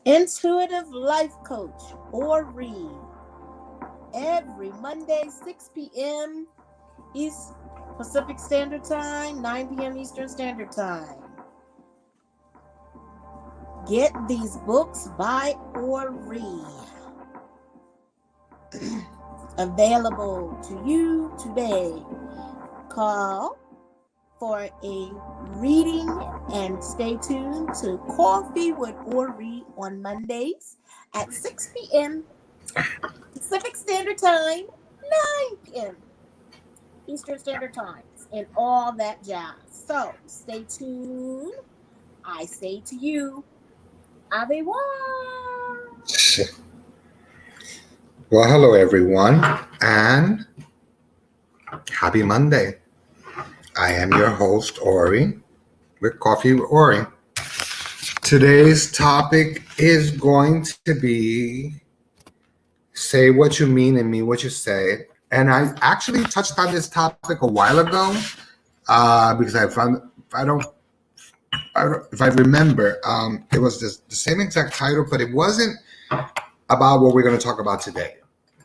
Intuitive Life Coach, Ori, every Monday, 6 p.m. East Pacific Standard Time, 9 p.m. Eastern Standard Time. Get these books by Ori. Available to you today. Call for a reading and stay tuned to Coffee with Ori on Mondays at 6 p.m. Pacific Standard Time, 9 p.m. Eastern Standard Time, and all that jazz. So stay tuned. I say to you, au revoir. Well, hello everyone, and happy Monday. I am your host, Ori, with Coffee with Ori. Today's topic is going to be say what you mean and mean what you say. And I actually touched on this topic a while ago because if I remember, it was the same exact title, but it wasn't about what we're going to talk about today.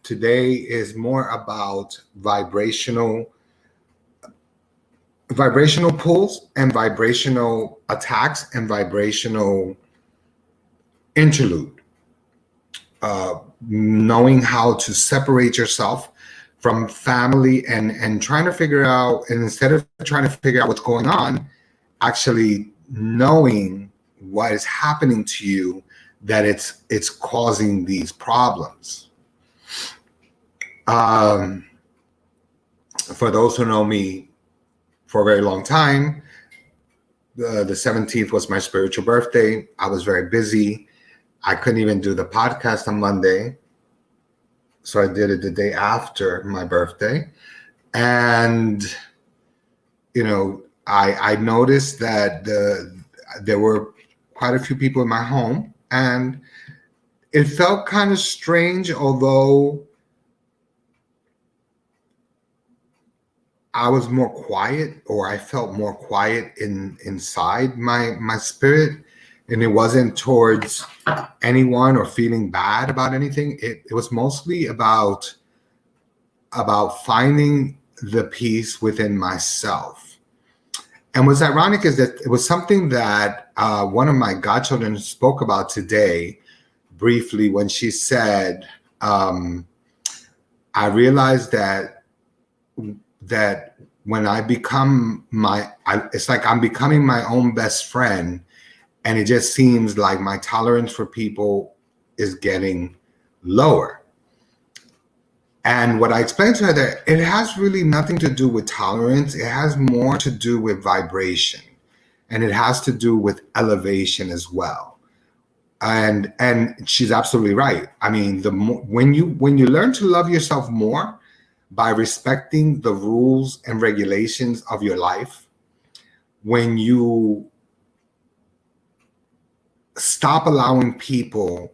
Today is more about vibrational pulls and vibrational attacks and vibrational interlude. Knowing how to separate yourself from family and trying to figure out, and instead of trying to figure out what's going on, actually knowing what is happening to you, that it's causing these problems. For those who know me for a very long time, the 17th was my spiritual birthday. I was very busy. I couldn't even do the podcast on Monday. So I did it the day after my birthday. And, I noticed that there were quite a few people in my home. And it felt kind of strange, although I was more quiet, or I felt more quiet inside my spirit, and it wasn't towards anyone or feeling bad about anything. It was mostly about finding the peace within myself. And what's ironic is that it was something that one of my godchildren spoke about today briefly when she said, I realized that when I become it's like I'm becoming my own best friend, and it just seems like my tolerance for people is getting lower. And what I explained to her, that it has really nothing to do with tolerance. It has more to do with vibration, and it has to do with elevation as well. And she's absolutely right. I mean, when you learn to love yourself more by respecting the rules and regulations of your life, when you stop allowing people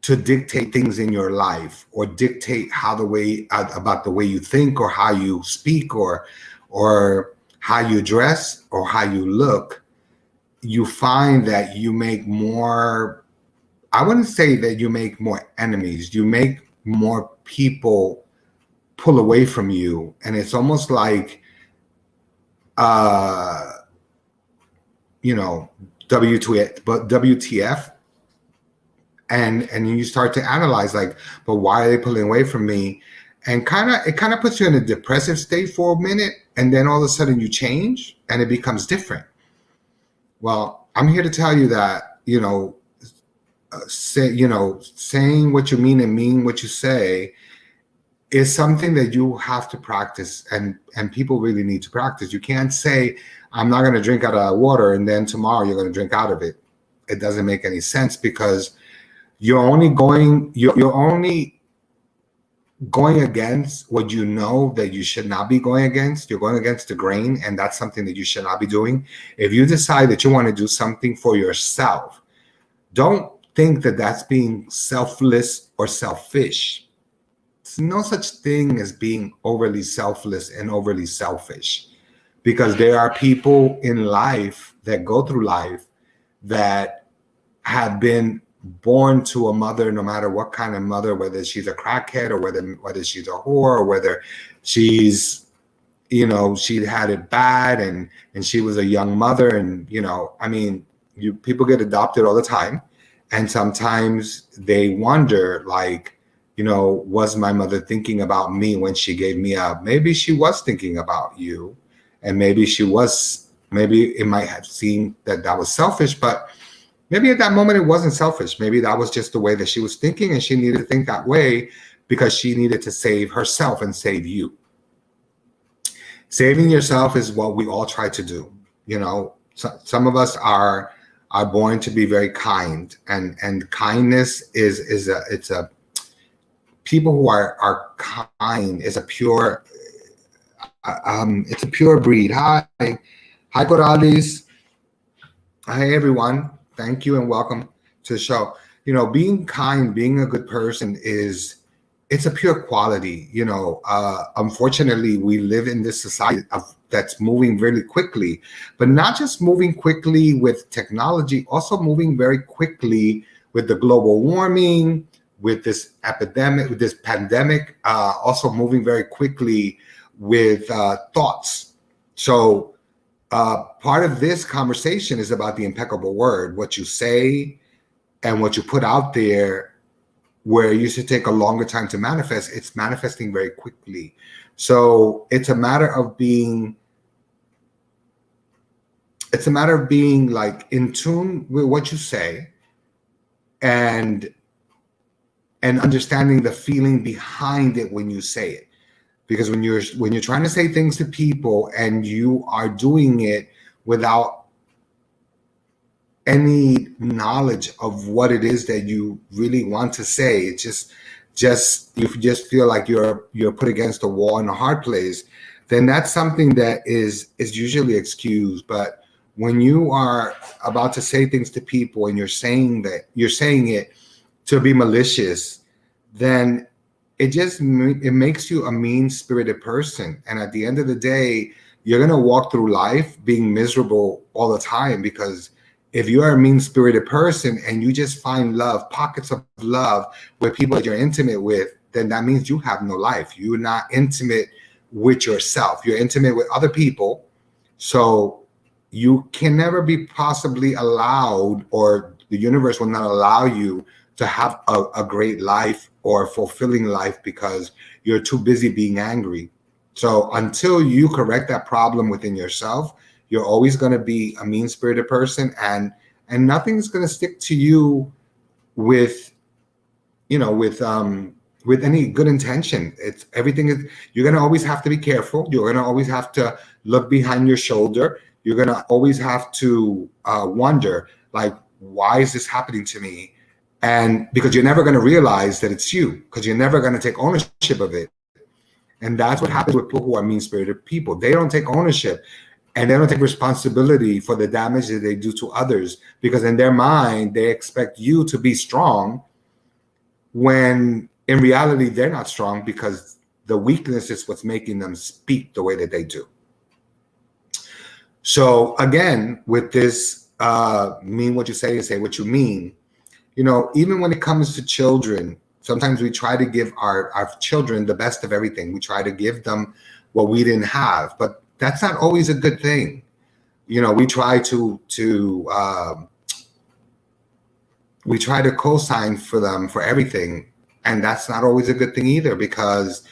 to dictate things in your life or dictate how the way about the way you think or how you speak or how you dress or how you look, you find that you make more, I wouldn't say that you make more enemies, you make more people pull away from you. And it's almost like uh you know, WTF, and you start to analyze like, but why are they pulling away from me? And it kind of puts you in a depressive state for a minute, and then all of a sudden you change and it becomes different. Well, I'm here to tell you that, saying what you mean and mean what you say is something that you have to practice, and people really need to practice. You can't say, I'm not going to drink out of water, and then tomorrow you're going to drink out of it. It doesn't make any sense, because you're only going against what you know that you should not be going against. You're going against the grain, and that's something that you should not be doing. If you decide that you want to do something for yourself, don't think that that's being selfless or selfish. There's no such thing as being overly selfless and overly selfish, because there are people in life that go through life that have been born to a mother, no matter what kind of mother, whether she's a crackhead or whether she's a whore, or whether she's, she had it bad and she was a young mother. And, I mean, people get adopted all the time. And sometimes they wonder, like, was my mother thinking about me when she gave me up? Maybe she was thinking about you. And maybe it might have seemed that was selfish, but maybe at that moment it wasn't selfish. Maybe that was just the way that she was thinking, and she needed to think that way because she needed to save herself and save you. Saving yourself is what we all try to do. Some of us are born to be very kind, and kindness is a people who are kind is a pure it's a pure breed. Hi Corales. Hi everyone. Thank you and welcome to the show. Being kind, being a good person it's a pure quality. Unfortunately, we live in this society that's moving really quickly, but not just moving quickly with technology, also moving very quickly with the global warming, with this epidemic, with this pandemic, also moving very quickly with thoughts. So part of this conversation is about the impeccable word, what you say and what you put out there, where it used to take a longer time to manifest. It's manifesting very quickly. So it's a matter of being like in tune with what you say and understanding the feeling behind it when you say it. Because when you're trying to say things to people and you are doing it without any knowledge of what it is that you really want to say, it's just if you just feel like you're put against a wall in a hard place, then that's something that is usually excused. But when you are about to say things to people and you're saying it to be malicious, then it makes you a mean-spirited person. And at the end of the day, you're going to walk through life being miserable all the time, because if you are a mean-spirited person and you just find love, pockets of love with people that you're intimate with, then that means you have no life. You're not intimate with yourself. You're intimate with other people. So you can never be possibly allowed, or the universe will not allow you to have a great life or a fulfilling life, because you're too busy being angry. So until you correct that problem within yourself, you're always going to be a mean-spirited person, and nothing's going to stick to you with any good intention. You're going to always have to be careful. You're going to always have to look behind your shoulder. You're going to always have to wonder, like, why is this happening to me? And because you're never going to realize that it's you, because you're never going to take ownership of it. And that's what happens with people who are mean-spirited people. They don't take ownership and they don't take responsibility for the damage that they do to others, because in their mind, they expect you to be strong when in reality, they're not strong, because the weakness is what's making them speak the way that they do. So again, with this, mean what you say what you mean. Even when it comes to children, sometimes we try to give our children the best of everything. We try to give them what we didn't have, but that's not always a good thing. We try to co-sign for them for everything, and that's not always a good thing either, because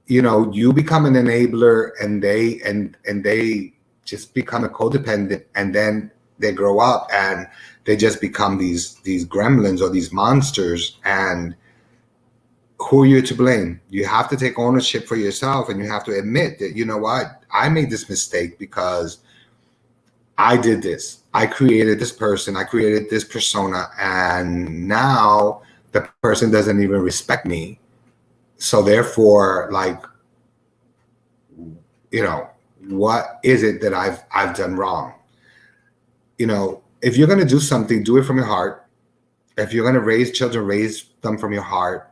you become an enabler, and they just become a codependent, and then they grow up and they just become these gremlins or these monsters. And who are you to blame? You have to take ownership for yourself, and you have to admit that, you know what, I made this mistake because I did this. I created this person. I created this persona, and now the person doesn't even respect me. So therefore, what is it that I've done wrong? If you're going to do something, do it from your heart. If you're going to raise children, raise them from your heart.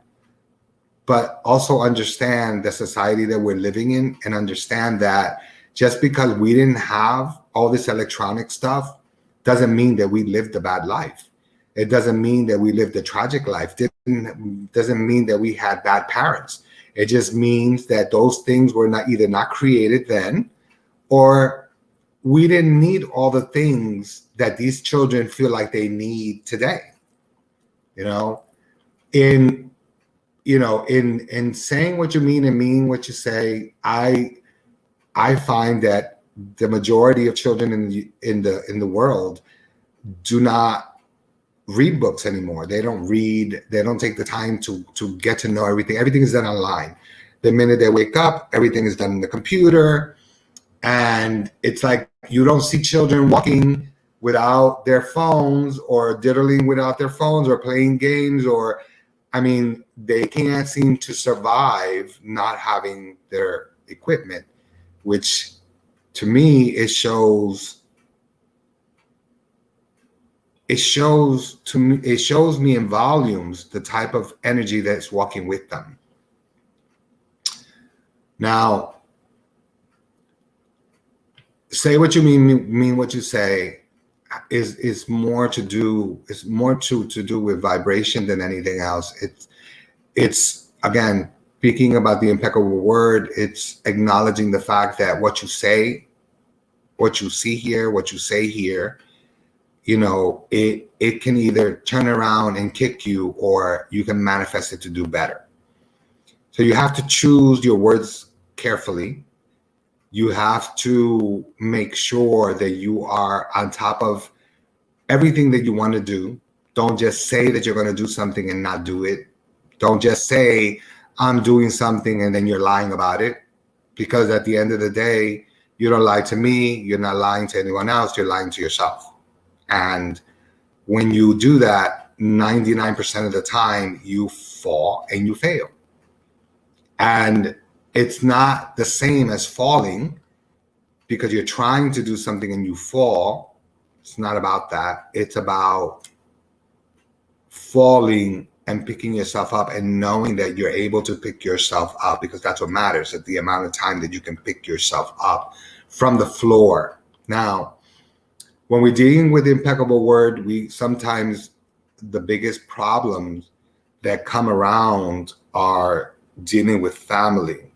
But also understand the society that we're living in, and understand that just because we didn't have all this electronic stuff doesn't mean that we lived a bad life. It doesn't mean that we lived a tragic life. It doesn't mean that we had bad parents. It just means that those things were either not created then, or we didn't need all the things that these children feel like they need today. In saying what you mean and meaning what you say, I find that the majority of children in the world do not read books anymore. They don't read. They don't take the time to get to know everything. Everything is done online. The minute they wake up, everything is done in the computer. And it's like you don't see children walking without their phones, or diddling without their phones, or playing games, or, they can't seem to survive not having their equipment, which to me, it shows me in volumes the type of energy that's walking with them. Now, say what you mean what you say is more to do with vibration than anything else. It's again, speaking about the impeccable word, it's acknowledging the fact that what you say, what you see here, what you say here, it can either turn around and kick you, or you can manifest it to do better. So you have to choose your words carefully. You have to make sure that you are on top of everything that you want to do. Don't just say that you're going to do something and not do it. Don't just say, I'm doing something, and then you're lying about it. Because at the end of the day, you don't lie to me. You're not lying to anyone else. You're lying to yourself. And when you do that, 99% of the time, you fall and you fail. And it's not the same as falling, because you're trying to do something and you fall. It's not about that. It's about falling and picking yourself up, and knowing that you're able to pick yourself up, because that's what matters, at the amount of time that you can pick yourself up from the floor. Now, when we're dealing with the impeccable word, we sometimes, the biggest problems that come around are dealing with family.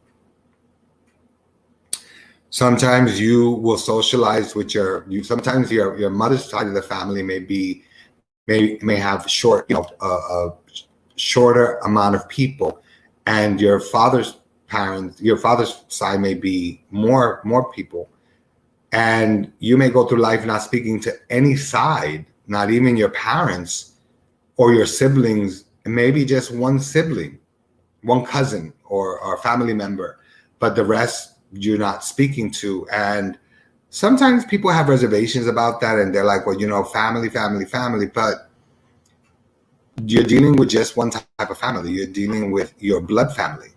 Sometimes you will socialize with sometimes your mother's side of the family may have a shorter amount of people, and your father's side may be more people, and you may go through life not speaking to any side, not even your parents or your siblings, and maybe just one sibling, one cousin or a family member, but the rest you're not speaking to. And sometimes people have reservations about that, and they're like, well, family, but you're dealing with just one type of family. You're dealing with your blood family.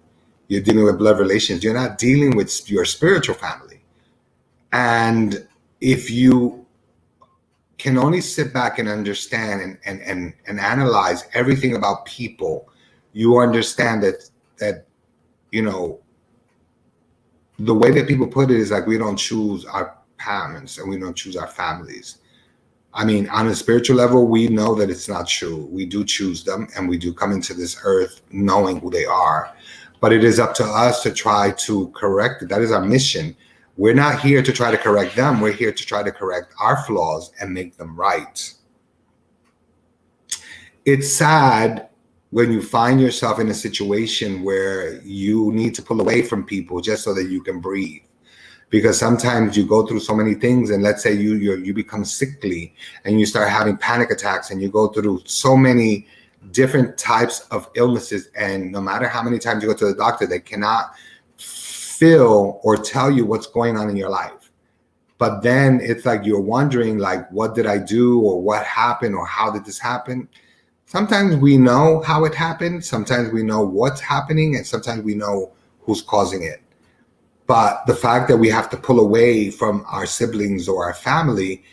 You're dealing with blood relations. You're not dealing with your spiritual family. And if you can only sit back and understand and analyze everything about people, you understand that you know the way that people put it is like we don't choose our parents and we don't choose our families. I mean, on a spiritual level, we know that it's not true. We do choose them and we do come into this earth knowing who they are. But it is up to us to try to correct it. That is our mission. We're not here to try to correct them. We're here to try to correct our flaws and make them right. It's sad when you find yourself in a situation where you need to pull away from people just so that you can breathe. Because sometimes you go through so many things, and let's say you become sickly and you start having panic attacks, and you go through so many different types of illnesses, and no matter how many times you go to the doctor, they cannot feel or tell you what's going on in your life. But then it's like you're wondering, like, what did I do, or what happened, or how did this happen? Sometimes we know how it happened, sometimes we know what's happening, and sometimes we know who's causing it. But the fact that we have to pull away from our siblings or our family,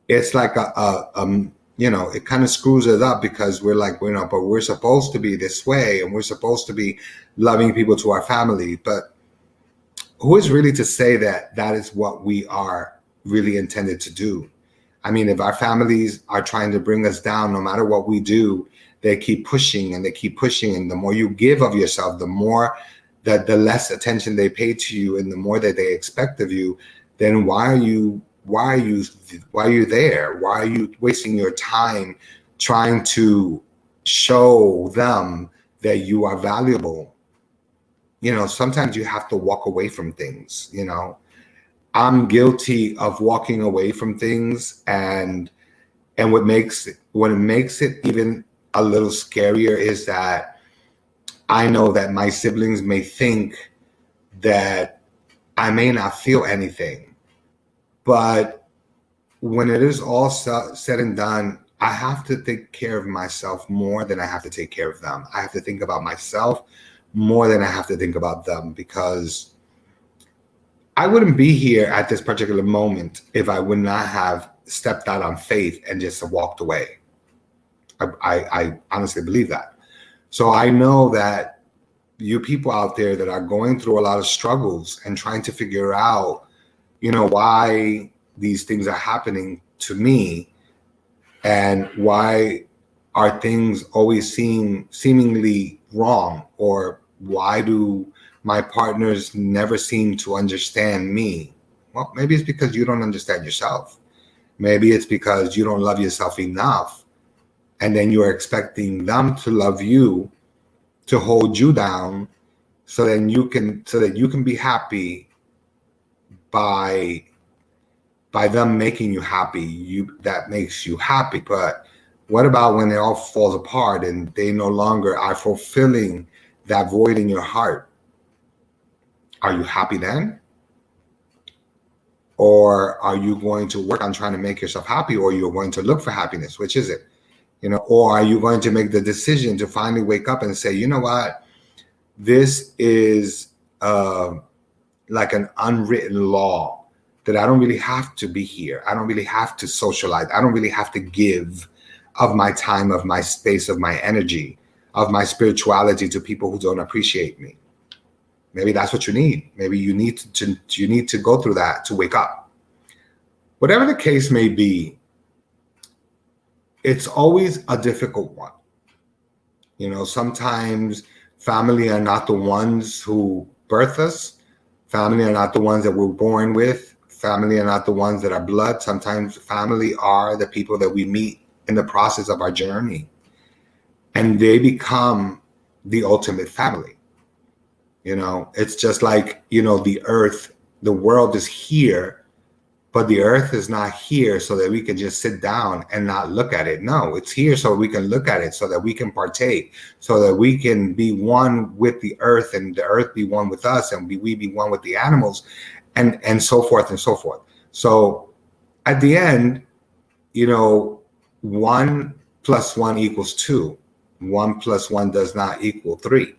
it's like it kind of screws us up, because we're like, but we're supposed to be this way and we're supposed to be loving people to our family. But who is really to say that that is what we are really intended to do? I mean, if our families are trying to bring us down, no matter what we do, they keep pushing and they keep pushing. And the more you give of yourself, the more that the less attention they pay to you and the more that they expect of you, then why are you there? Why are you wasting your time trying to show them that you are valuable? Sometimes you have to walk away from things. I'm guilty of walking away from things, and what makes it even a little scarier is that I know that my siblings may think that I may not feel anything, but when it is all said and done, I have to take care of myself more than I have to take care of them. I have to think about myself more than I have to think about them, because I wouldn't be here at this particular moment if I would not have stepped out on faith and just walked away. I honestly believe that. So I know that you people out there that are going through a lot of struggles and trying to figure out, why these things are happening to me, and why are things always seemingly wrong, or why do my partners never seem to understand me? Well, maybe it's because you don't understand yourself. Maybe it's because you don't love yourself enough, and then you're expecting them to love you, to hold you down, so that you can be happy by them making you happy. That makes you happy. But what about when it all falls apart and they no longer are fulfilling that void in your heart? Are you happy then? Or are you going to work on trying to make yourself happy, or you're going to look for happiness? Which is it? Or are you going to make the decision to finally wake up and say, you know what, this is like an unwritten law that I don't really have to be here. I don't really have to socialize. I don't really have to give of my time, of my space, of my energy, of my spirituality to people who don't appreciate me. Maybe that's what you need. Maybe you need to go through that to wake up. Whatever the case may be, it's always a difficult one. Sometimes family are not the ones who birth us. Family are not the ones that we're born with. Family are not the ones that are blood. Sometimes family are the people that we meet in the process of our journey, and they become the ultimate family. It's just like, the earth, the world is here, but the earth is not here so that we can just sit down and not look at it. No, it's here so we can look at it, so that we can partake, so that we can be one with the earth, and the earth be one with us, and we be one with the animals, and so forth and so forth. So at the end, 1 + 1 = 2. 1 plus 1 does not equal 3.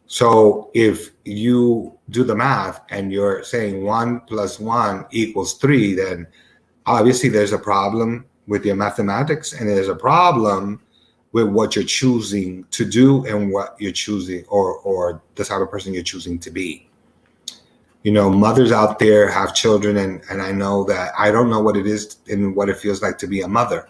So if you do the math and you're saying 1 plus 1 equals 3, then obviously there's a problem with your mathematics, and there's a problem with what you're choosing to do and what you're choosing, or the type of person you're choosing to be. You know, mothers out there have children, and I know that I don't know what it is and what it feels like to be a mother,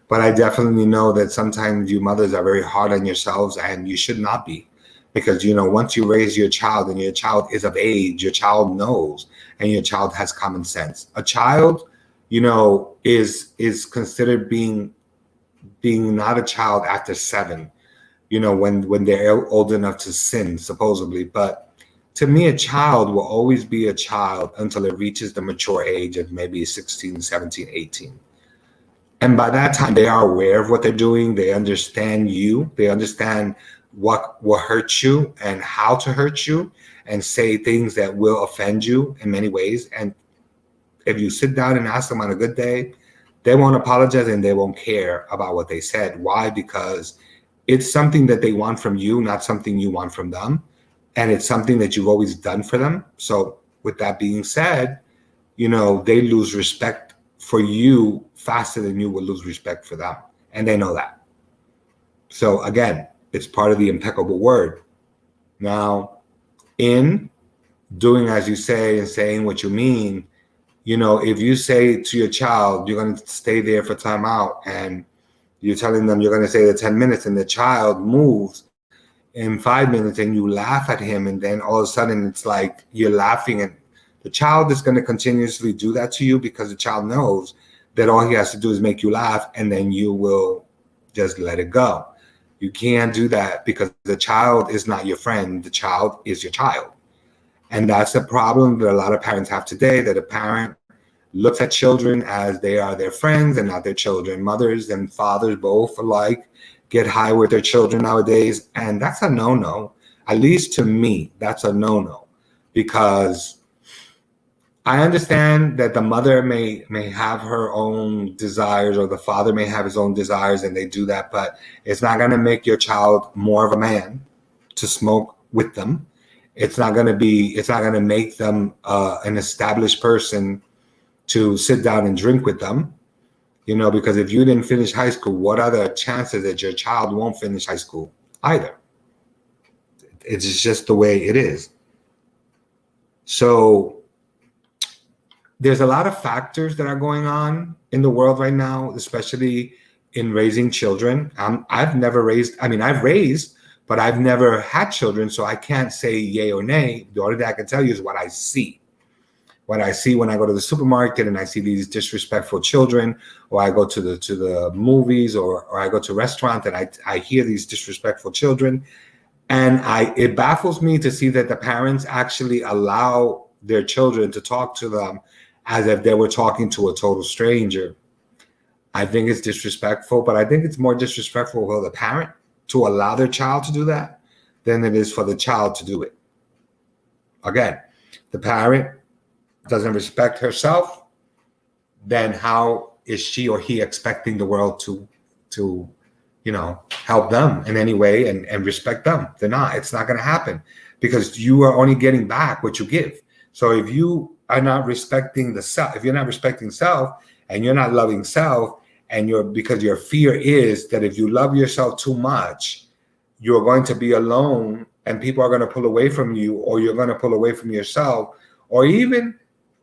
but I definitely know that sometimes you mothers are very hard on yourselves, and you should not be. Because, you know, once you raise your child and your child is of age, your child knows, and your child has common sense. A child, you know, is considered being not a child after 7, you know, when they're old enough to sin, supposedly. But to me, a child will always be a child until it reaches the mature age of maybe 16, 17, 18. And by that time, they are aware of what they're doing. They understand you. They understand what will hurt you and how to hurt you, and say things that will offend you in many ways. And if you sit down and ask them on a good day, they won't apologize and they won't care about what they said. Why? Because it's something that they want from you, not something you want from them. And it's something that you've always done for them. So with that being said, you know, they lose respect for you faster than you will lose respect for them. And they know that. So again, it's part of the impeccable word. Now, in doing as you say and saying what you mean, you know, if you say to your child, you're going to stay there for timeout, and you're telling them you're going to stay there 10 minutes, and the child moves in 5 minutes, and you laugh at him, and then all of a sudden it's like you're laughing, and the child is going to continuously do that to you, because the child knows that all he has to do is make you laugh, and then you will just let it go. You can't do that, because the child is not your friend. The child is your child. And that's the problem that a lot of parents have today, that a parent looks at children as they are their friends and not their children. Mothers and fathers both alike get high with their children nowadays. And that's a no-no. At least to me, that's a no-no. Because I understand that the mother may have her own desires, or the father may have his own desires, and they do that, but it's not going to make your child more of a man to smoke with them. It's not going to make them an established person to sit down and drink with them. You know, because if you didn't finish high school, what are the chances that your child won't finish high school either? It's just the way it is. So there's a lot of factors that are going on in the world right now, especially in raising children. I've raised, but I've never had children, so I can't say yay or nay. The only thing I can tell you is what I see. What I see when I go to the supermarket and I see these disrespectful children, or I go to the movies, or I go to a restaurant and I hear these disrespectful children. And it baffles me to see that the parents actually allow their children to talk to them as if they were talking to a total stranger. I think it's disrespectful, but I think it's more disrespectful for the parent to allow their child to do that than it is for the child to do it. Again, the parent doesn't respect herself, then how is she or he expecting the world to you know, help them in any way and respect them? They're not. It's not going to happen, because you are only getting back what you give. So if you are not respecting the self, if you're not respecting self, and you're not loving self, and because your fear is that if you love yourself too much, you're going to be alone and people are going to pull away from you, or you're going to pull away from yourself, or even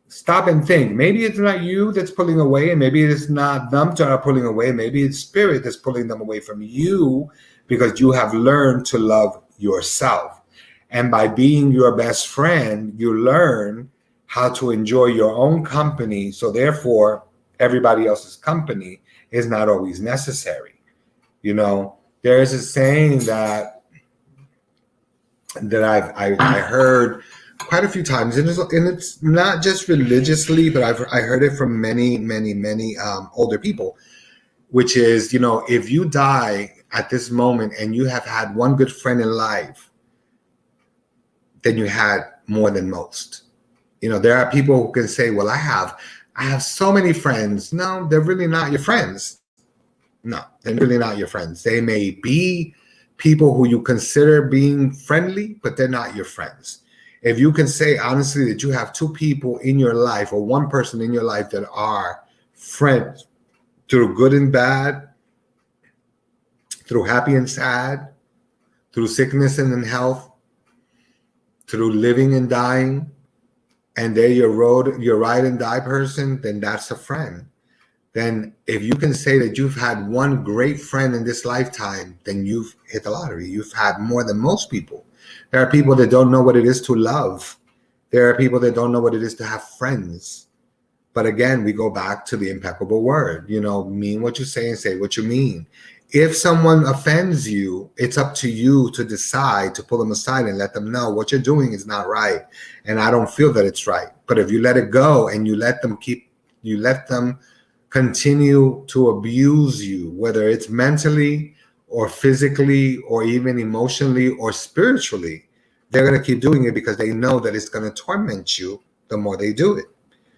stop and think, maybe it's not you that's pulling away, and maybe it's not them that are pulling away, maybe it's spirit that's pulling them away from you, because you have learned to love yourself. And by being your best friend, you learn how to enjoy your own company. So therefore, everybody else's company is not always necessary. You know, there is a saying that I heard quite a few times, and it's not just religiously, but I heard it from many older people, which is, you know, if you die at this moment and you have had one good friend in life, then you had more than most. You know, there are people who can say, well, I have so many friends. No, they're really not your friends. No, they're really not your friends. They may be people who you consider being friendly, but they're not your friends. If you can say honestly that you have two people in your life or one person in your life that are friends through good and bad, through happy and sad, through sickness and in health, through living and dying, and they're your ride and die person, then that's a friend. Then if you can say that you've had one great friend in this lifetime, then you've hit the lottery. You've had more than most people. There are people that don't know what it is to love. There are people that don't know what it is to have friends. But again, we go back to the impeccable word. Mean what you say and say what you mean. If someone offends you, it's up to you to decide to pull them aside and let them know what you're doing is not right. And I don't feel that it's right. But if you let it go and you let them continue to abuse you, whether it's mentally or physically or even emotionally or spiritually, they're going to keep doing it because they know that it's going to torment you the more they do it.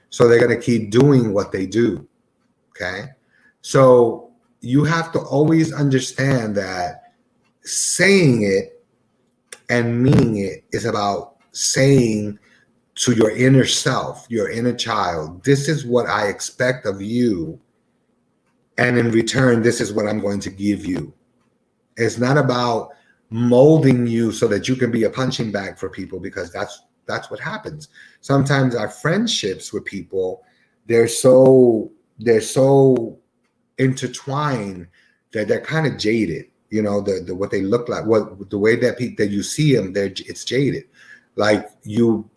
So they're going to keep doing what they do. Okay. So you have to always understand that saying it and meaning it is about saying to your inner self, your inner child, this is what I expect of you. And in return, this is what I'm going to give you. It's not about molding you so that you can be a punching bag for people, because that's what happens. Sometimes our friendships with people, they're so intertwined that they're kind of jaded. The what they look like, the way that you see them, it's jaded. Like you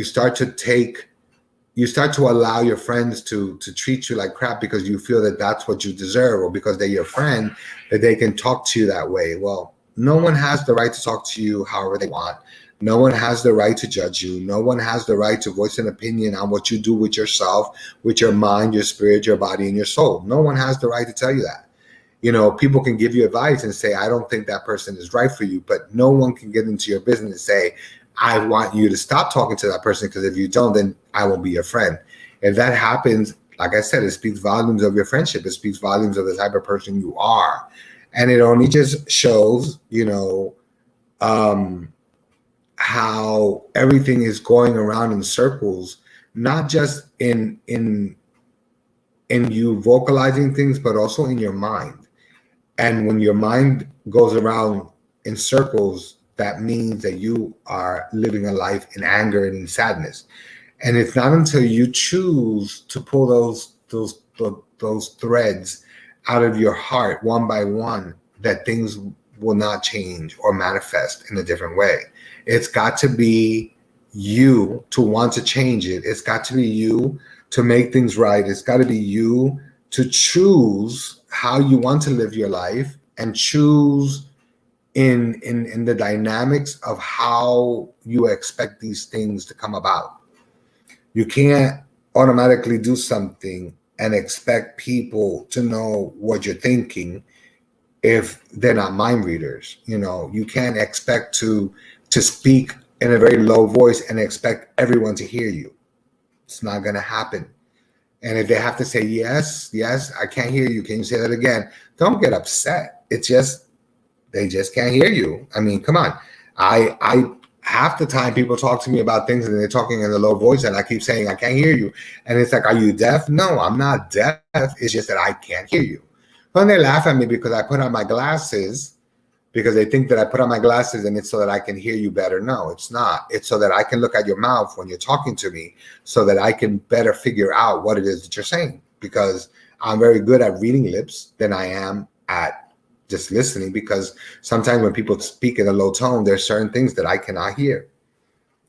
start to allow your friends to treat you like crap because you feel that that's what you deserve, or because they're your friend, that they can talk to you that way. Well, no one has the right to talk to you however they want. No one has the right to judge you. No one has the right to voice an opinion on what you do with yourself, with your mind, your spirit, your body, and your soul. No one has the right to tell you that. People can give you advice and say, I don't think that person is right for you, but no one can get into your business and say, I want you to stop talking to that person, because if you don't, then I won't be your friend. If that happens, like I said, it speaks volumes of your friendship. It speaks volumes of the type of person you are. And it only just shows, how everything is going around in circles, not just in you vocalizing things, but also in your mind. And when your mind goes around in circles, that means that you are living a life in anger and in sadness. And it's not until you choose to pull those threads out of your heart one by one that things will not change or manifest in a different way. It's got to be you to want to change it. It's got to be you to make things right. It's got to be you to choose how you want to live your life, and choose in the dynamics of how you expect these things to come about. You can't automatically do something and expect people to know what you're thinking if they're not mind readers. You can't expect to speak in a very low voice and expect everyone to hear you. It's not going to happen. And if they have to say, yes, I can't hear you, can you say that again? Don't get upset. It's just, they just can't hear you. I mean, come on. I half the time people talk to me about things and they're talking in a low voice and I keep saying, I can't hear you. And it's like, are you deaf? No, I'm not deaf. It's just that I can't hear you. When they laugh at me because I put on my glasses, because they think that I put on my glasses and it's so that I can hear you better. No, it's not. It's so that I can look at your mouth when you're talking to me, so that I can better figure out what it is that you're saying. Because I'm very good at reading lips than I am at just listening, because sometimes when people speak in a low tone, there's certain things that I cannot hear.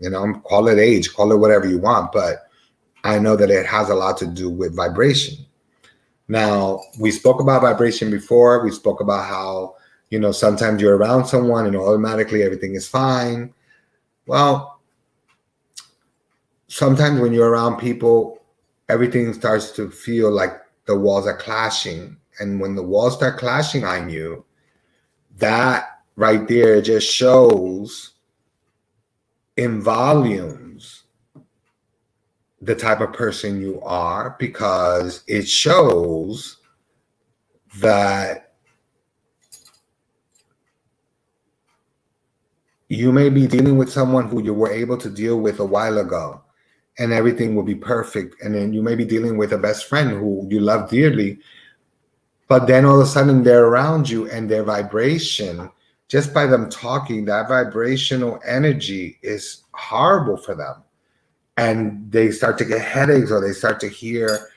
Call it age, call it whatever you want, but I know that it has a lot to do with vibration. Now, we spoke about vibration before. We spoke about how, sometimes you're around someone and automatically everything is fine. Well, sometimes when you're around people, everything starts to feel like the walls are clashing. And when the walls start clashing on you, that right there just shows in volumes the type of person you are, because it shows that you may be dealing with someone who you were able to deal with a while ago and everything will be perfect. And then you may be dealing with a best friend who you love dearly, but then all of a sudden they're around you and their vibration, just by them talking, that vibrational energy is horrible for them. And they start to get headaches, or they start to hear,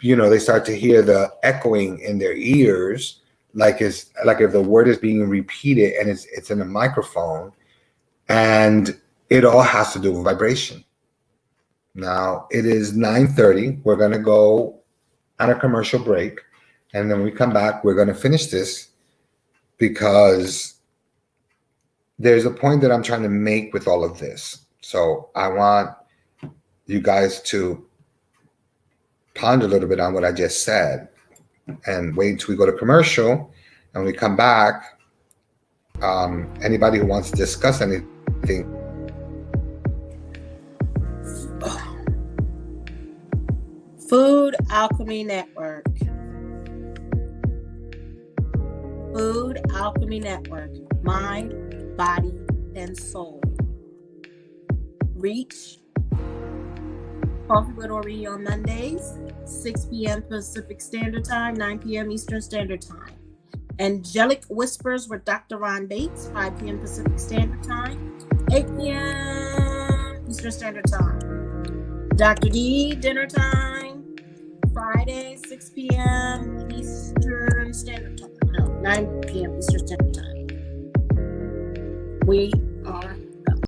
they start to hear the echoing in their ears, like if the word is being repeated and it's in a microphone, and it all has to do with vibration. Now it is 9:30. We're gonna go on a commercial break, and then when we come back, we're gonna finish this, because there's a point that I'm trying to make with all of this. So I want you guys to ponder a little bit on what I just said, and wait until we go to commercial, and we come back. Anybody who wants to discuss anything. Food Alchemy Network. Food Alchemy Network. Mind, body, and soul. Reach. Coffee with Ori on Mondays, 6 p.m. Pacific Standard Time, 9 p.m. Eastern Standard Time. Angelic Whispers with Dr. Ron Bates, 5 p.m. Pacific Standard Time, 8 p.m. Eastern Standard Time. Dr. D, dinner time, Friday, 6 p.m. Eastern Standard Time. No, 9 p.m. Eastern Standard Time. We are gone.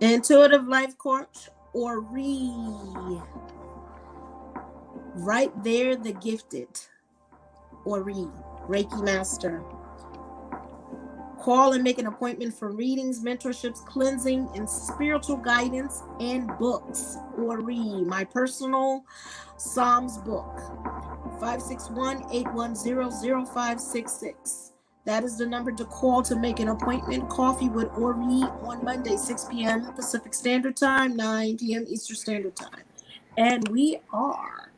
Intuitive Life Coach, Ori. Right there, the gifted. Ori, Reiki Master. Call and make an appointment for readings, mentorships, cleansing, and spiritual guidance and books. Ori, my personal Psalms book. 561-810-0566. That is the number to call to make an appointment. Coffee with Ori on Monday, 6 p.m. Pacific Standard Time, 9 p.m. Eastern Standard Time. And we are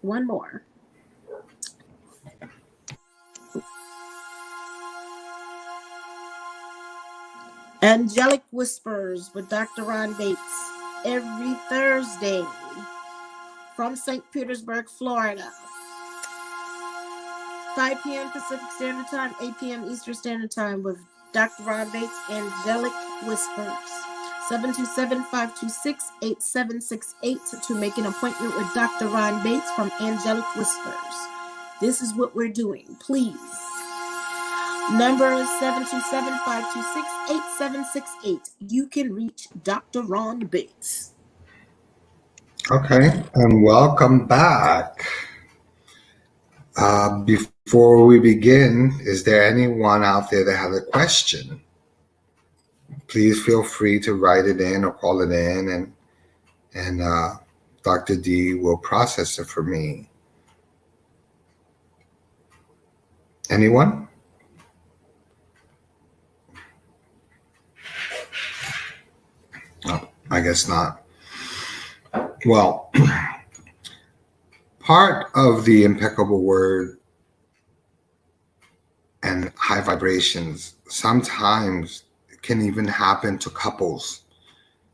one more. Angelic Whispers with Dr. Ron Bates every Thursday from St. Petersburg, Florida. 5 p.m. Pacific Standard Time, 8 p.m. Eastern Standard Time with Dr. Ron Bates, Angelic Whispers. 727-526-8768 to make an appointment with Dr. Ron Bates from Angelic Whispers. This is what we're doing. Please. Number is 727-526-8768. You can reach Dr. Ron Bates. Okay, and welcome back. Before we begin, is there anyone out there that has a question? Please feel free to write it in or call it in, and Dr. D will process it for me. Anyone? Oh, I guess not. Well, part of the impeccable word and high vibrations sometimes can even happen to couples.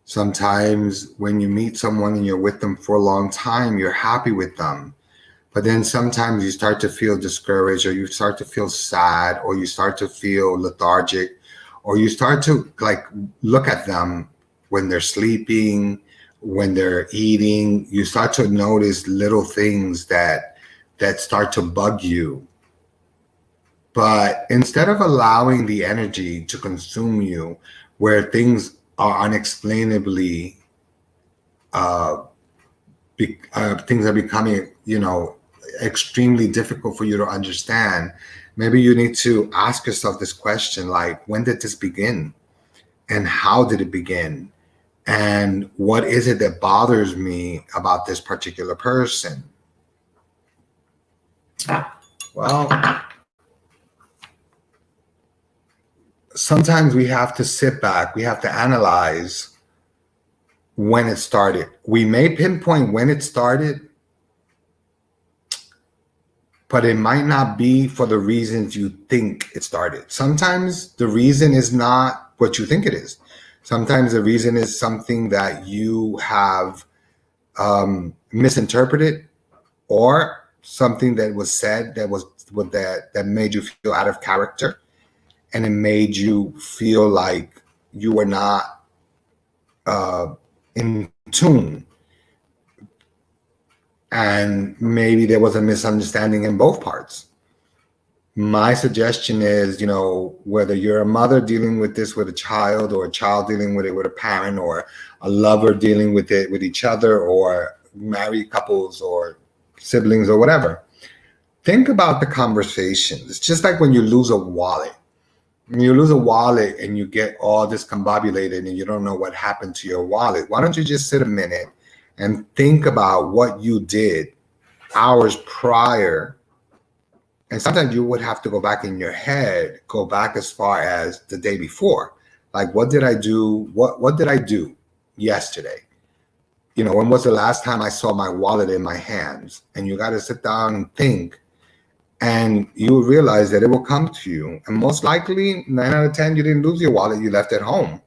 Sometimes when you meet someone and you're with them for a long time, you're happy with them. But then sometimes you start to feel discouraged, or you start to feel sad, or you start to feel lethargic, or you start to look at them when they're sleeping, when they're eating. You start to notice little things that start to bug you. But instead of allowing the energy to consume you, where things are unexplainably, things are becoming, extremely difficult for you to understand, maybe you need to ask yourself this question, like, when did this begin? And how did it begin? And what is it that bothers me about this particular person? Well, sometimes we have to sit back, we have to analyze when it started. We may pinpoint when it started, but it might not be for the reasons you think it started. Sometimes the reason is not what you think it is. Sometimes the reason is something that you have misinterpreted, or something that was said that made you feel out of character, and it made you feel like you were not in tune, and maybe there was a misunderstanding in both parts. My suggestion is, whether you're a mother dealing with this with a child, or a child dealing with it with a parent, or a lover dealing with it with each other, or married couples or siblings or whatever, think about the conversations. It's just like when you lose a wallet. When you lose a wallet and you get all discombobulated and you don't know what happened to your wallet, why don't you just sit a minute and think about what you did hours prior? And sometimes you would have to go back in your head, go back as far as the day before. Like, what did I do? What did I do yesterday? When was the last time I saw my wallet in my hands? And you got to sit down and think, and you will realize that it will come to you. And most likely, 9 out of 10, you didn't lose your wallet. You left it home,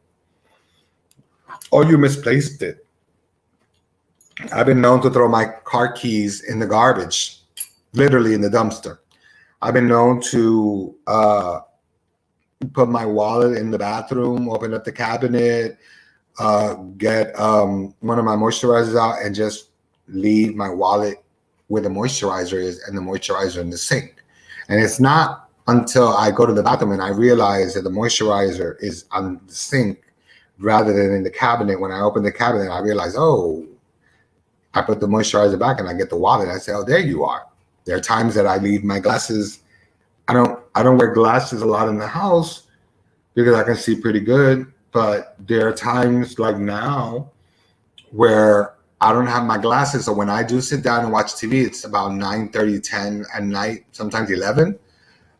or you misplaced it. I've been known to throw my car keys in the garbage, literally in the dumpster. I've been known to put my wallet in the bathroom, open up the cabinet, get one of my moisturizers out, and just leave my wallet where the moisturizer is, and the moisturizer in the sink. And it's not until I go to the bathroom and I realize that the moisturizer is on the sink rather than in the cabinet. When I open the cabinet, I realize, oh, I put the moisturizer back, and I get the wallet. I say, oh, there you are. There are times that I leave my glasses. I don't wear glasses a lot in the house because I can see pretty good. But there are times like now where I don't have my glasses. So when I do sit down and watch TV, it's about 9:30, 10 at night, sometimes 11.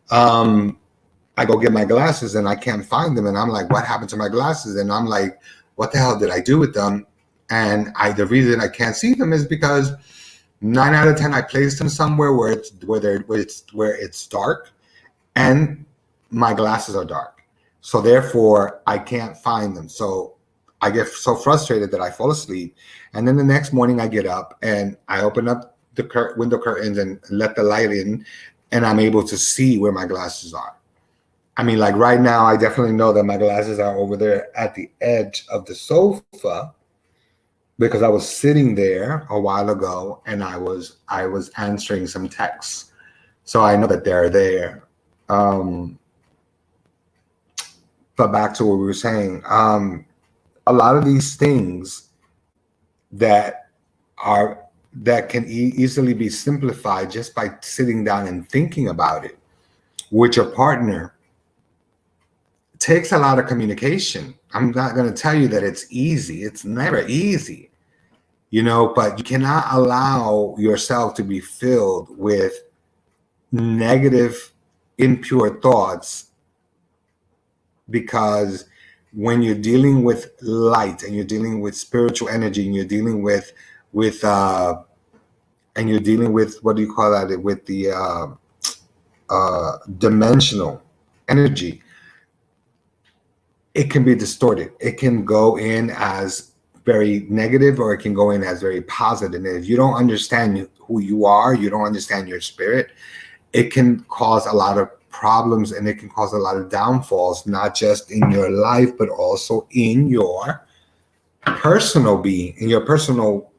I go get my glasses and I can't find them. And I'm like, what happened to my glasses? And I'm like, what the hell did I do with them? And the reason I can't see them is because 9 out of 10, I placed them somewhere where it's dark, and my glasses are dark. So therefore, I can't find them. So I get so frustrated that I fall asleep. And then the next morning I get up and I open up the window curtains and let the light in, and I'm able to see where my glasses are. I mean, like right now, I definitely know that my glasses are over there at the edge of the sofa, because I was sitting there a while ago and I was answering some texts. So I know that they're there. But back to what we were saying, a lot of these things that can easily be simplified just by sitting down and thinking about it with your partner takes a lot of communication. I'm not going to tell you that it's easy. It's never easy, but you cannot allow yourself to be filled with negative, impure thoughts, because when you're dealing with light and you're dealing with spiritual energy and you're dealing with and you're dealing with, what do you call that? With the dimensional energy, it can be distorted. It can go in as very negative, or it can go in as very positive. And if you don't understand who you are, you don't understand your spirit, it can cause a lot of problems, and it can cause a lot of downfalls, not just in your life, but also in your personal being, in your personal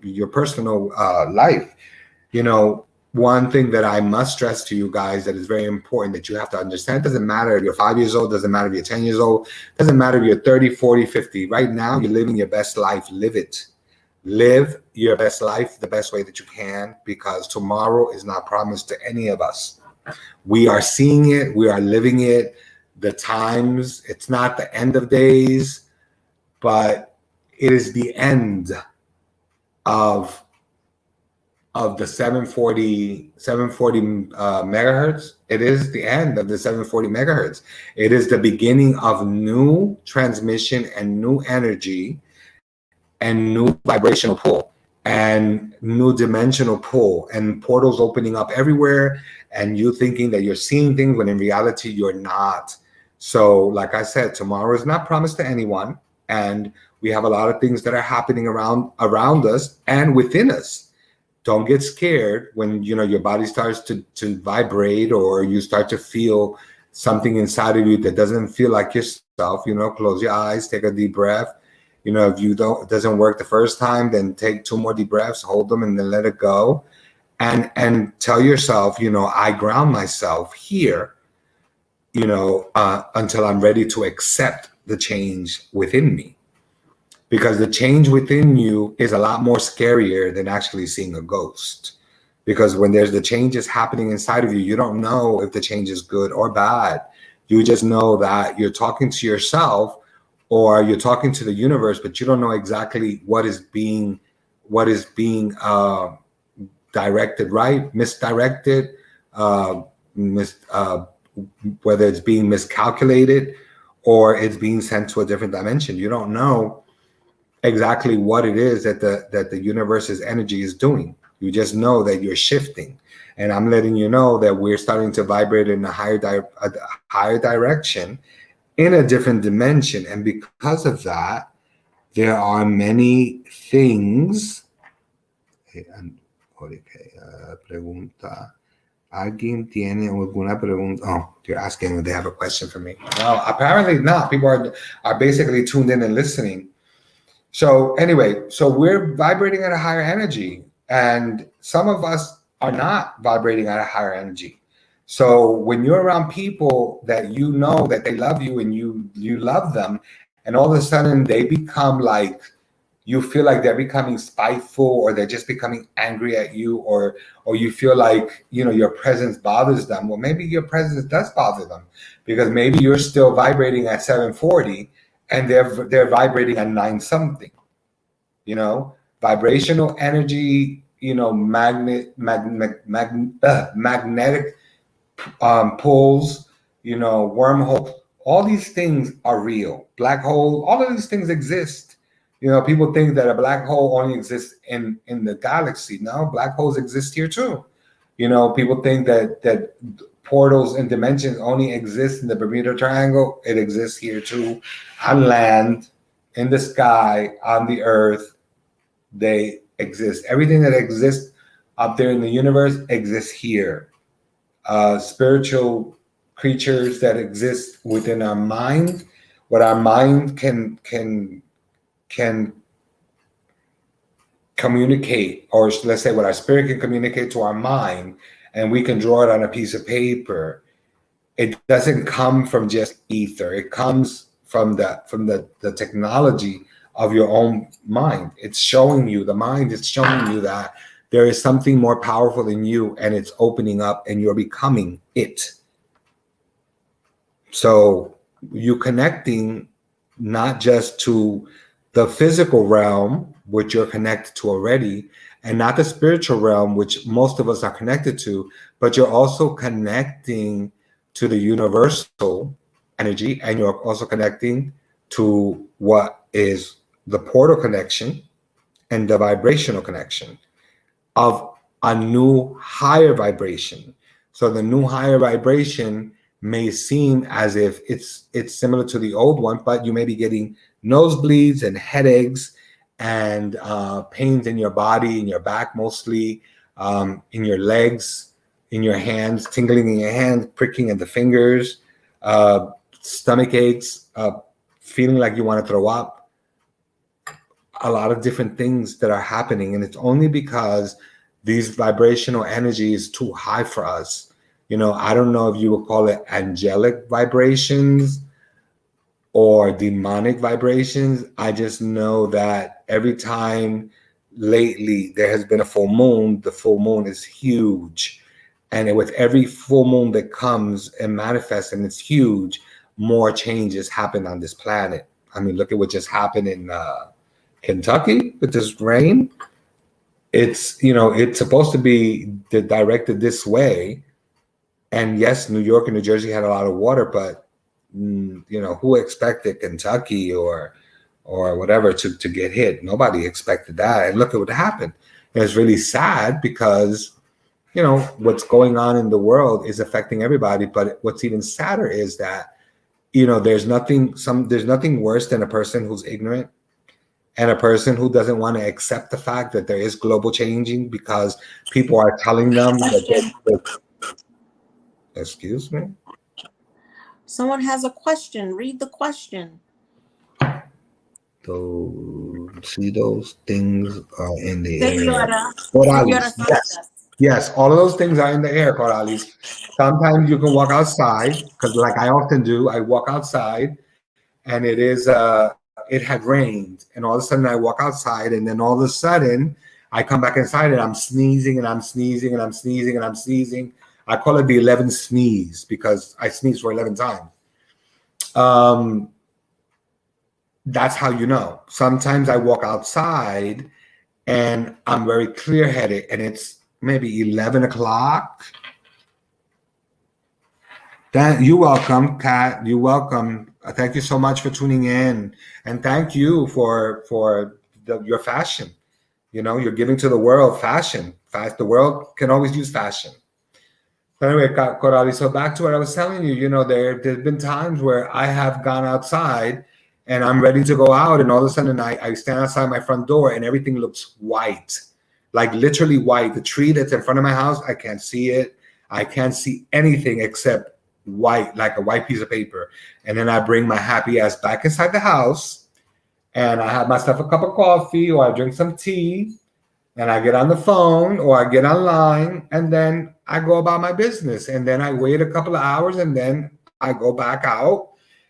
life. One thing that I must stress to you guys that is very important, that you have to understand: it doesn't matter if you're 5 years old, doesn't matter if you're 10 years old, doesn't matter if you're 30, 40, 50. Right now, you're living your best life. Live it. Live your best life the best way that you can, because tomorrow is not promised to any of us. We are seeing it. We are living it. The times, it's not the end of days, but it is the end of the 740 megahertz. It is the end of the 740 megahertz. It is the beginning of new transmission and new energy. and new vibrational pull and new dimensional pull and portals opening up everywhere, and you thinking that you're seeing things when in reality you're not. So like I said, tomorrow is not promised to anyone, and we have a lot of things that are happening around us and within us. Don't get scared when your body starts to vibrate, or you start to feel something inside of you that doesn't feel like yourself. Close your eyes, take a deep breath. If it doesn't work the first time, then take 2 more deep breaths, hold them, and then let it go. And tell yourself, I ground myself here, until I'm ready to accept the change within me. Because the change within you is a lot more scarier than actually seeing a ghost. Because when there's the changes happening inside of you, you don't know if the change is good or bad. You just know that you're talking to yourself or you're talking to the universe, but you don't know exactly what is being directed, right? Misdirected, whether it's being miscalculated or it's being sent to a different dimension. You don't know exactly what it is that the universe's energy is doing. You just know that you're shifting. And I'm letting you know that we're starting to vibrate in a higher direction, in a different dimension. And because of that, there are many things. Pregunta. ¿Alguien tiene alguna pregunta? Oh, you're asking if they have a question for me. No, apparently not. People are basically tuned in and listening. So anyway, so we're vibrating at a higher energy, and some of us are not vibrating at a higher energy. So when you're around people that you know that they love you and you love them, and all of a sudden they become like, you feel like they're becoming spiteful, or they're just becoming angry at you, or you feel like your presence bothers them. Well, maybe your presence does bother them, because maybe you're still vibrating at 740 and they're vibrating at 9 something. Vibrational energy, magnetic pulls, wormhole, all these things are real. Black hole, all of these things exist. People think that a black hole only exists in the galaxy. No, black holes exist here too. People think that portals and dimensions only exist in the Bermuda Triangle. It exists here too, on land, in the sky, on the earth. They exist. Everything that exists up there in the universe exists here. Spiritual creatures that exist within our mind, what our mind can communicate, or let's say what our spirit can communicate to our mind, and we can draw it on a piece of paper. It doesn't come from just ether. It comes from the technology of your own mind. It's showing you, the mind is showing you that there is something more powerful in you, and it's opening up, and you're becoming it. So you connecting not just to the physical realm, which you're connected to already, and not the spiritual realm, which most of us are connected to, but you're also connecting to the universal energy, and you're also connecting to what is the portal connection and the vibrational connection of a new higher vibration. So the new higher vibration may seem as if it's similar to the old one, but you may be getting nosebleeds and headaches and pains in your body, in your back mostly, in your legs, in your hands, tingling in your hands, pricking at the fingers, stomach aches, feeling like you want to throw up. A lot of different things that are happening, and it's only because these vibrational energy is too high for us. I don't know if you would call it angelic vibrations or demonic vibrations. I just know that every time lately there has been a full moon, the full moon is huge. And with every full moon that comes and manifests and it's huge, more changes happen on this planet. I mean, look at what just happened in Kentucky with this rain. It's supposed to be directed this way. And yes, New York and New Jersey had a lot of water, but who expected Kentucky or or whatever to get hit. Nobody expected that. And look at what happened. It's really sad because, you know, what's going on in the world is affecting everybody. But what's even sadder is that, you know, there's nothing worse than a person who's ignorant and a person who doesn't want to accept the fact that there is global changing because people are telling them that excuse me? Someone has a question. Read the question. Those things are in the air. Senora Corales. Yes. Sanchez. Yes, all of those things are in the air, Corales. Sometimes you can walk outside, because like I often do, I walk outside and it had rained, and all of a sudden I walk outside, and then all of a sudden I come back inside and I'm sneezing and I'm sneezing and I'm sneezing and I'm sneezing. I call it the 11th sneeze because I sneeze for 11 times. That's how you know. Sometimes I walk outside and I'm very clear-headed and it's maybe 11 o'clock. You're welcome, Kat. You're welcome. Thank you so much for tuning in, and thank you for your fashion. You know, you're giving to the world fashion. The world can always use fashion. But anyway, Corali, so back to what I was telling you. You know, there's been times where I have gone outside and I'm ready to go out, and all of a sudden I stand outside my front door and everything looks white, like literally white. The tree that's in front of my house, I can't see it. I can't see anything except white, like a white piece of paper. And then I bring my happy ass back inside the house and I have myself a cup of coffee or I drink some tea and I get on the phone or I get online and then I go about my business. And then I wait a couple of hours and then I go back out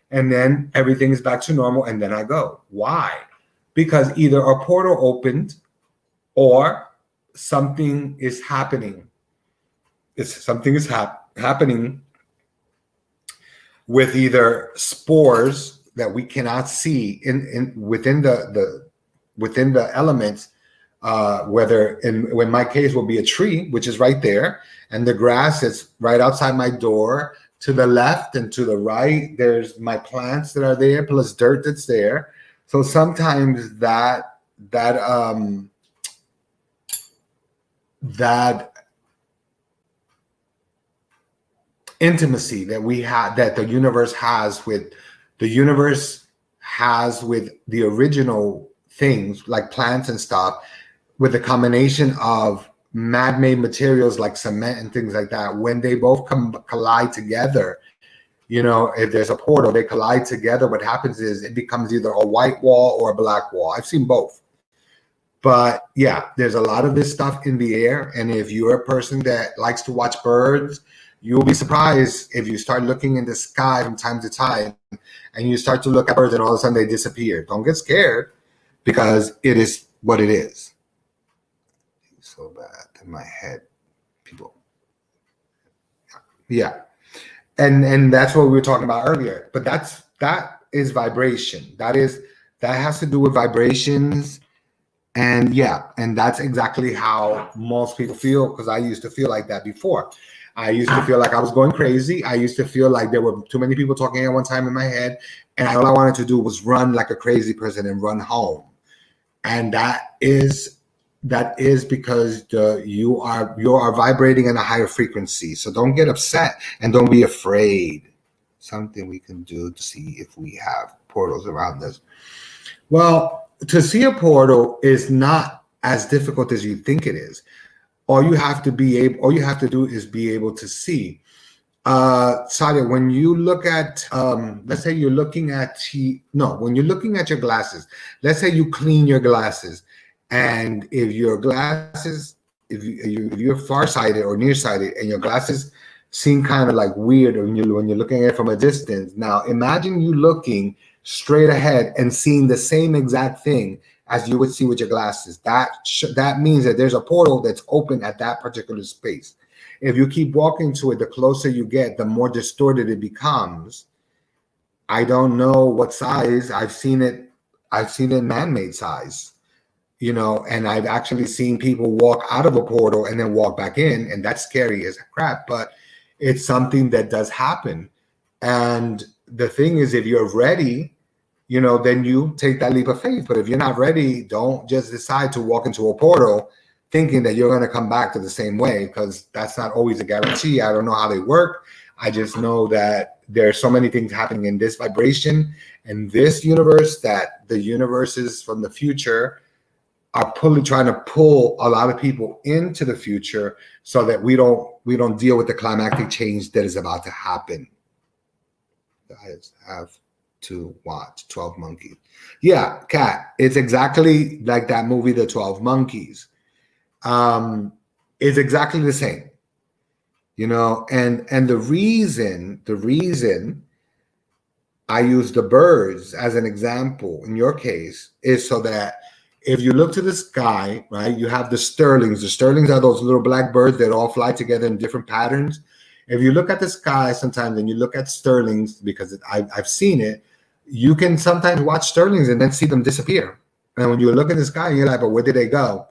and then everything is back to normal and then I go. Why? Because either a portal opened or something is happening. Something is happening with either spores that we cannot see within the elements, whether in my case will be a tree, which is right there, and the grass is right outside my door. To the left and to the right, there's my plants that are there, plus dirt that's there. So sometimes that intimacy that we have, that the universe has with the original things like plants and stuff, with a combination of man-made materials like cement and things like that, when they both collide together, you know, if there's a portal, they collide together, what happens is it becomes either a white wall or a black wall. I've seen both. But yeah, there's a lot of this stuff in the air, and if you're a person that likes to watch birds, you'll be surprised if you start looking in the sky from time to time and you start to look at birds and all of a sudden they disappear. Don't get scared because it is what it is. It's so bad in my head, people. Yeah. And that's what we were talking about earlier. But that is vibration. That has to do with vibrations. And yeah, and that's exactly how most people feel, because I used to feel like that before. I used to feel like I was going crazy. I used to feel like there were too many people talking at one time in my head, and all I wanted to do was run like a crazy person and run home. And that is because you are vibrating in a higher frequency. So don't get upset and don't be afraid. Something we can do to see if we have portals around us. Well, to see a portal is not as difficult as you think it is. All you have to do is be able to see. Sadia, when you look at, let's say you're looking at when you're looking at your glasses, let's say you clean your glasses, and if your glasses, if you're farsighted or nearsighted, and your glasses seem kind of like weird when you're looking at it from a distance. Now imagine you looking straight ahead and seeing the same exact thing as you would see with your glasses. That means that there's a portal that's open at that particular space. If you keep walking to it, the closer you get, the more distorted it becomes. I don't know what size. I've seen it man-made size, you know, and I've actually seen people walk out of a portal and then walk back in, and that's scary as crap, but it's something that does happen. And the thing is, if you're ready, then you take that leap of faith. But if you're not ready, don't just decide to walk into a portal thinking that you're going to come back to the same way, because that's not always a guarantee. I don't know how they work. I just know that there are so many things happening in this vibration and this universe, that the universes from the future are trying to pull a lot of people into the future so that we don't deal with the climactic change that is about to happen. Guys have to watch 12 Monkeys. Yeah, Kat, it's exactly like that movie, The 12 Monkeys. It's exactly the same, and the reason I use the birds as an example in your case is so that if you look to the sky, right, you have the sterlings. The sterlings are those little black birds that all fly together in different patterns. If you look at the sky sometimes and you look at sterlings, because I've seen it, you can sometimes watch sterlings and then see them disappear. And when you look at the sky, you're like, but where did they go?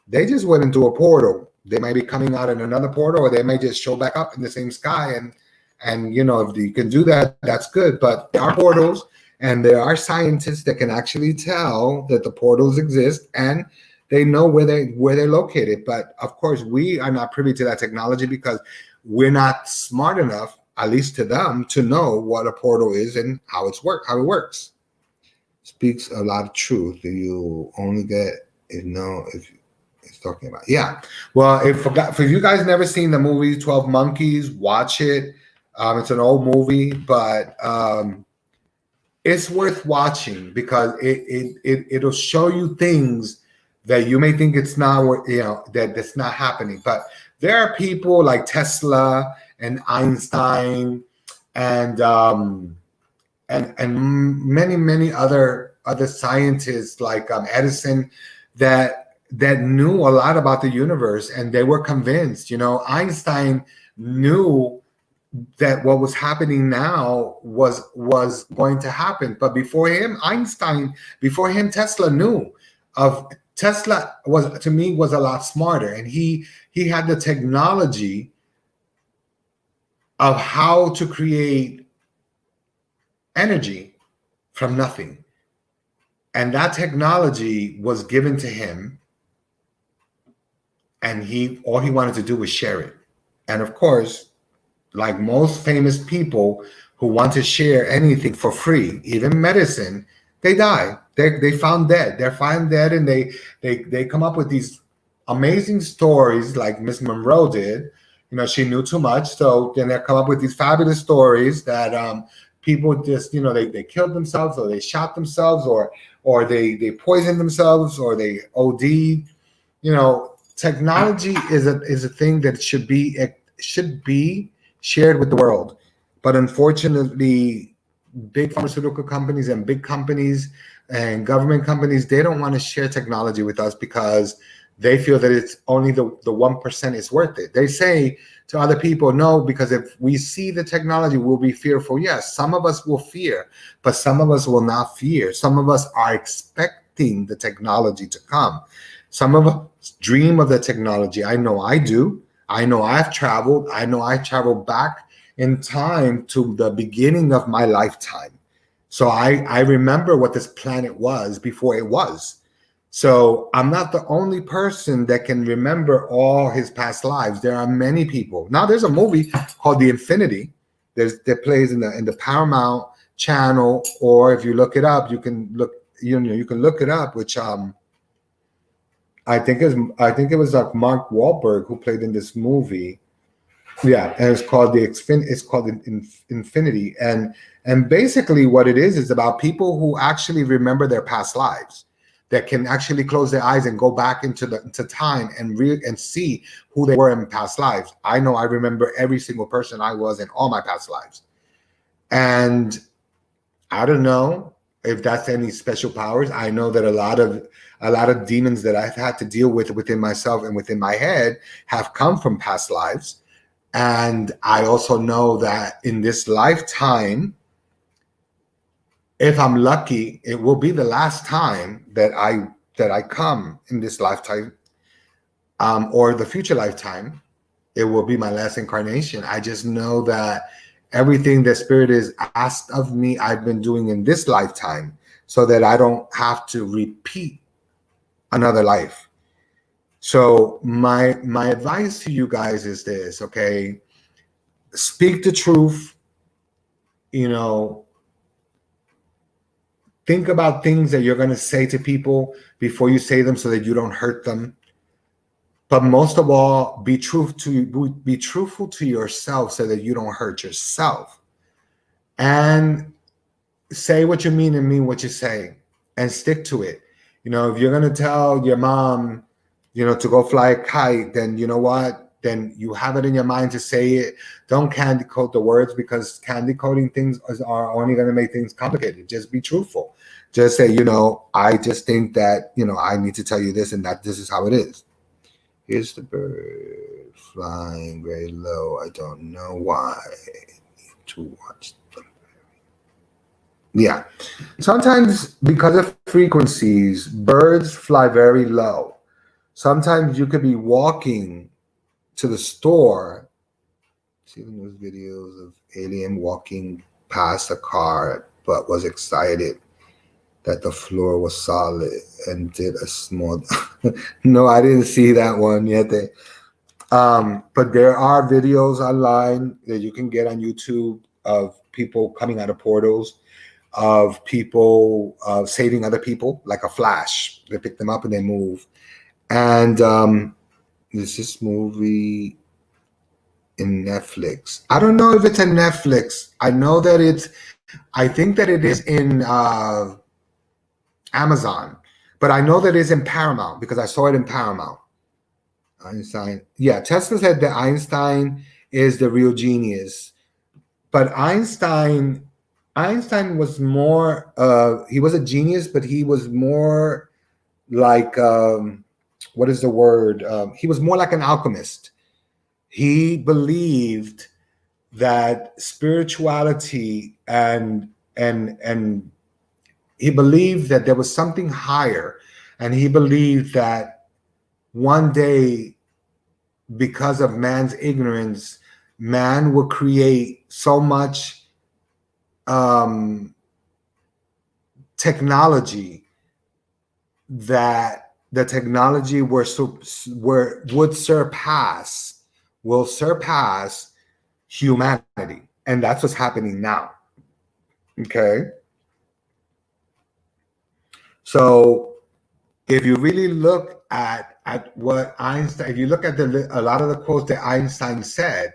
They just went into a portal. They might be coming out in another portal, or they may just show back up in the same sky. And if you can do that, that's good. But there are portals, and there are scientists that can actually tell that the portals exist, and they know where they're located. But of course, we are not privy to that technology because we're not smart enough, at least to them, to know what a portal is and how it works. Speaks a lot of truth. You only get if it's talking about. Yeah. Well, if you guys never seen the movie 12 Monkeys, watch it. It's an old movie, but it's worth watching because it'll show you things that you may think it's not, that that's not happening. But there are people like Tesla and Einstein and many other scientists like Edison that knew a lot about the universe, and they were convinced. Einstein knew that what was happening now was going to happen, but before him, Tesla knew of. Tesla was a lot smarter, and he had the technology of how to create energy from nothing. And that technology was given to him, and all he wanted to do was share it. And of course, like most famous people who want to share anything for free, even medicine, they die. They found dead. They're found dead, and they come up with these amazing stories like Miss Monroe did. She knew too much, so then they come up with these fabulous stories that people just, they killed themselves, or they shot themselves, or they poisoned themselves, or they OD'd. Technology is a thing that should be shared with the world, but unfortunately, big pharmaceutical companies and big companies and government companies, they don't want to share technology with us because they feel that it's only the 1% is worth it. They say to other people, no, because if we see the technology, we'll be fearful. Yes, some of us will fear, but some of us will not fear. Some of us are expecting the technology to come. Some of us dream of the technology. I know I do. I know I've traveled. I know I traveled back in time to the beginning of my lifetime. So I remember what this planet was before it was. So I'm not the only person that can remember all his past lives. There are many people. Now there's a movie called The Infinity that plays in the Paramount channel, or if you look it up, you can look it up, which I think it was like Mark Wahlberg who played in this movie. Yeah, and it's called Infinity, and basically what it is about people who actually remember their past lives, that can actually close their eyes and go back into time and see who they were in past lives. I know I remember every single person I was in all my past lives, and I don't know if that's any special powers. I know that a lot of demons that I've had to deal with within myself and within my head have come from past lives. And I also know that in this lifetime, if I'm lucky, it will be the last time that I come in this lifetime, or the future lifetime. It will be my last incarnation. I just know that everything that Spirit is asked of me, I've been doing in this lifetime. so that I don't have to repeat another life. So my advice to you guys is this, okay? Speak the truth, you know, think about things that you're going to say to people before you say them so that you don't hurt them. But most of all, be truthful to yourself so that you don't hurt yourself. And say what you mean and mean what you say, and stick to it. You know, if you're going to tell your mom, you know, to go fly a kite, then you know what? Then you have it in your mind to say it. Don't candy coat the words, because candy coating things are only going to make things complicated. Just be truthful. Just say, you know, I just think that, you know, I need to tell you this, and that this is how it is. Here's the bird flying very low. I don't know why. I need to watch them. Yeah. Sometimes because of frequencies, birds fly very low. Sometimes you could be walking to the store, seeing those videos of alien walking past a car, but was excited that the floor was solid and did a small. No, I didn't see that one yet. But there are videos online that you can get on YouTube of people coming out of portals, of people saving other people, like a flash. They pick them up and they move. And there's this movie in Netflix. I don't know if it's in Netflix. I know that I think that it is in Amazon, but I know that it's in Paramount because I saw it in Paramount. Einstein. Yeah, Tesla said that Einstein is the real genius. But Einstein was more, he was a genius, but he was more like, what is the word? He was more like an alchemist. He believed that spirituality and he believed that there was something higher, and he believed that one day, because of man's ignorance, man will create so much technology that the technology will surpass humanity. And that's what's happening now. Okay. So if you really look at what Einstein, if you look at a lot of the quotes that Einstein said,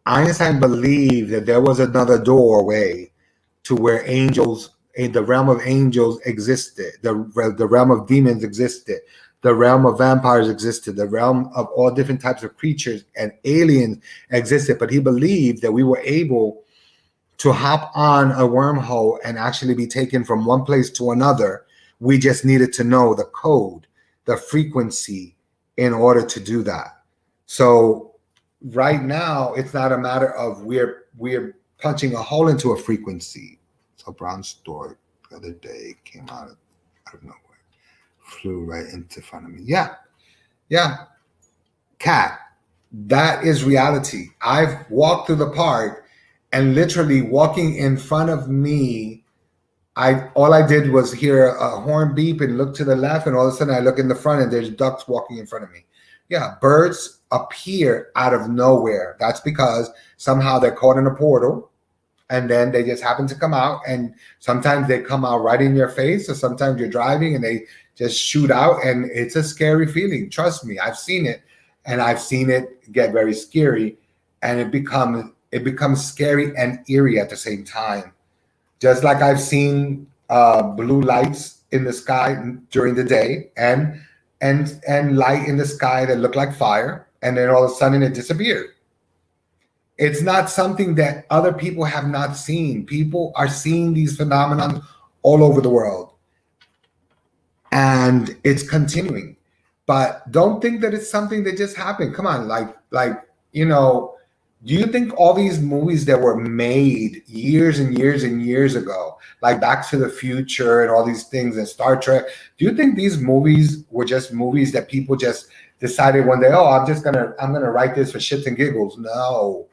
Einstein believed that there was another doorway to where angels, in the realm of angels existed, the realm of demons existed, the realm of vampires existed, the realm of all different types of creatures and aliens existed. But he believed that we were able to hop on a wormhole and actually be taken from one place to another. We just needed to know the code, the frequency, in order to do that. So right now, it's not a matter of we're punching a hole into a frequency. So brown stork the other day came out of nowhere, flew right into front of me. Yeah, cat. That is reality. I've walked through the park, and literally walking in front of me, all I did was hear a horn beep and look to the left, and all of a sudden I look in the front and there's ducks walking in front of me. Yeah, birds appear out of nowhere. That's because somehow they're caught in a portal, and then they just happen to come out, and sometimes they come out right in your face, or sometimes you're driving and they just shoot out, and it's a scary feeling. Trust me, I've seen it, and I've seen it get very scary, and it becomes scary and eerie at the same time. Just like I've seen blue lights in the sky during the day, and light in the sky that looked like fire, and then all of a sudden it disappeared. It's not something that other people have not seen. People are seeing these phenomena all over the world, and it's continuing. But don't think that it's something that just happened. Come on, do you think all these movies that were made years and years and years ago, like Back to the Future and all these things and Star Trek, do you think these movies were just movies that people just decided one day, oh, I'm gonna write this for shits and giggles? No.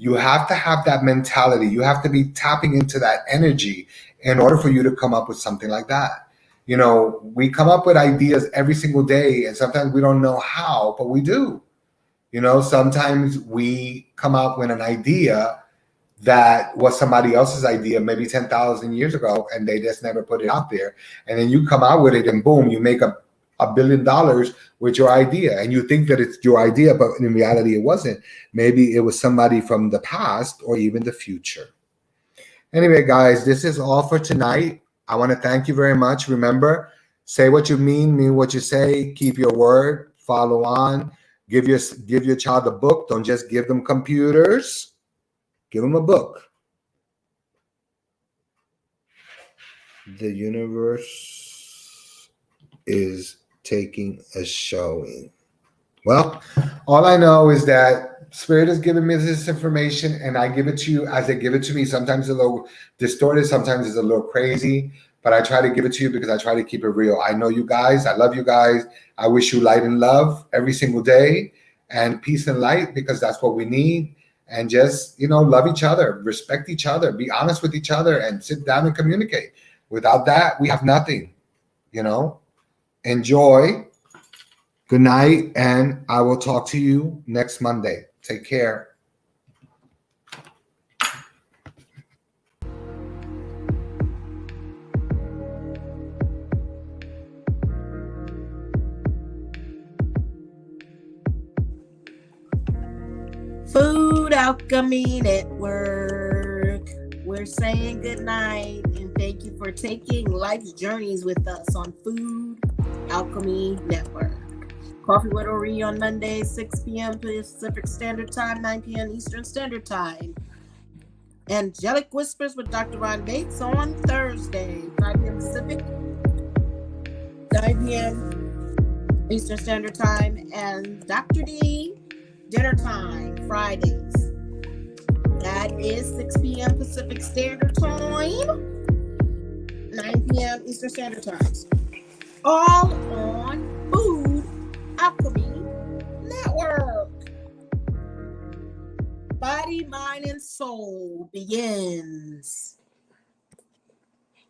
You have to have that mentality. You have to be tapping into that energy in order for you to come up with something like that. You know, we come up with ideas every single day, and sometimes we don't know how, but we do. You know, sometimes we come up with an idea that was somebody else's idea maybe 10,000 years ago, and they just never put it out there. And then you come out with it, and boom, you make $1 billion with your idea. And you think that it's your idea, but in reality, it wasn't. Maybe it was somebody from the past or even the future. Anyway, guys, this is all for tonight. I want to thank you very much. Remember, say what you mean what you say, keep your word, follow on, give your child a book. Don't just give them computers. Give them a book. The universe is taking a showing. Well, all I know is that Spirit has given me this information, and I give it to you as they give it to me. Sometimes it's a little distorted, sometimes it's a little crazy, but I try to give it to you because I try to keep it real. I know you guys. I love you guys. I wish you light and love every single day, and peace and light, because that's what we need. And just, love each other, respect each other, be honest with each other, and sit down and communicate. Without that, we have nothing. Enjoy. Good night, and I will talk to you next Monday. Take care. Food Alchemy Network. We're saying good night, and thank you for taking life's journeys with us on Food Alchemy Network. Coffee with Ori on Monday, 6 p.m. Pacific Standard Time, 9 p.m. Eastern Standard Time. Angelic Whispers with Dr. Ron Bates on Thursday, 5 p.m. Pacific, 9 p.m. Eastern Standard Time. And Dr. D, Dinner Time, Fridays. That is 6 p.m. Pacific Standard Time, 9 p.m. Eastern Standard Time. All on Food Alchemy Network. Body, mind, and soul begins.